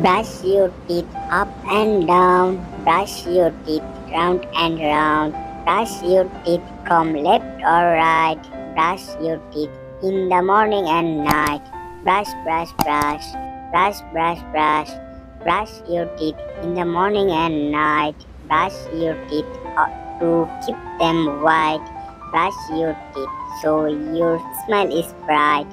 Brush your teeth up and down. Brush your teeth round and round. Brush your teeth from left or right. Brush your teeth in the morning and night. Brush, brush, brush. Brush, brush, brush. Brush your teeth in the morning and night. Brush your teeth to keep them white. Brush your teeth so your smile is bright.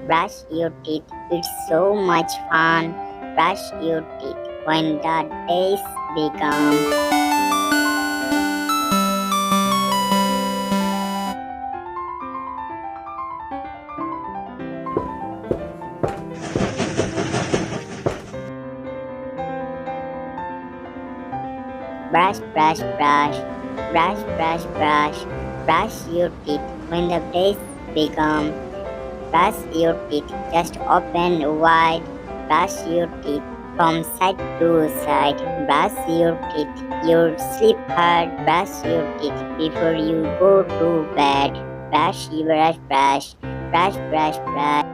Brush your teeth, it's so much fun. Brush your teeth when the days become. Brush, brush, brush. Brush, brush, brush. Brush your teeth when the days become. Brush your teeth just open wide. Brush your teeth from side to side. Brush your teeth, you sleep hard. Brush your teeth before you go to bed. Brush, brush, brush. Brush, brush, brush.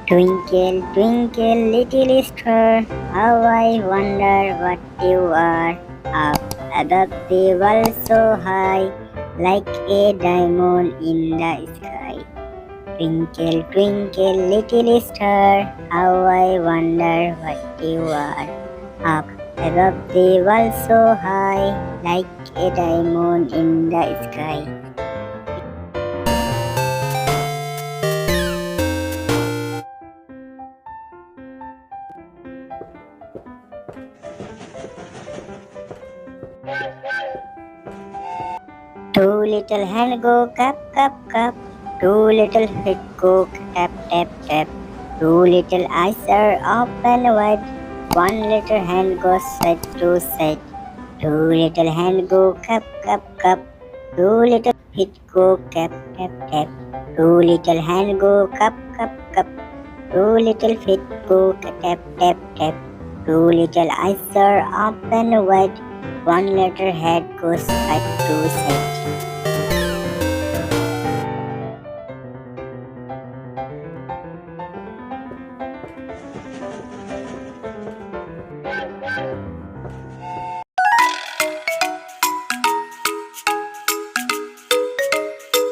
Twinkle, twinkle, little star, how I wonder what you are. Up above the world so high, like a diamond in the sky. Twinkle, twinkle, little star, how I wonder what you are. Up above the world so high, like a diamond in the sky. Two little hands go cup, cup, cup. Two little feet go tap, tap, tap. Two little eyes are open wide. One little hand goes side to side. Two little hands go cup, cup, cup. Two little feet go tap, tap, tap. Two little hands go cup, cup, cup. Two little feet go tap, tap, tap. Two little eyes are open wide. One little head goes side to side.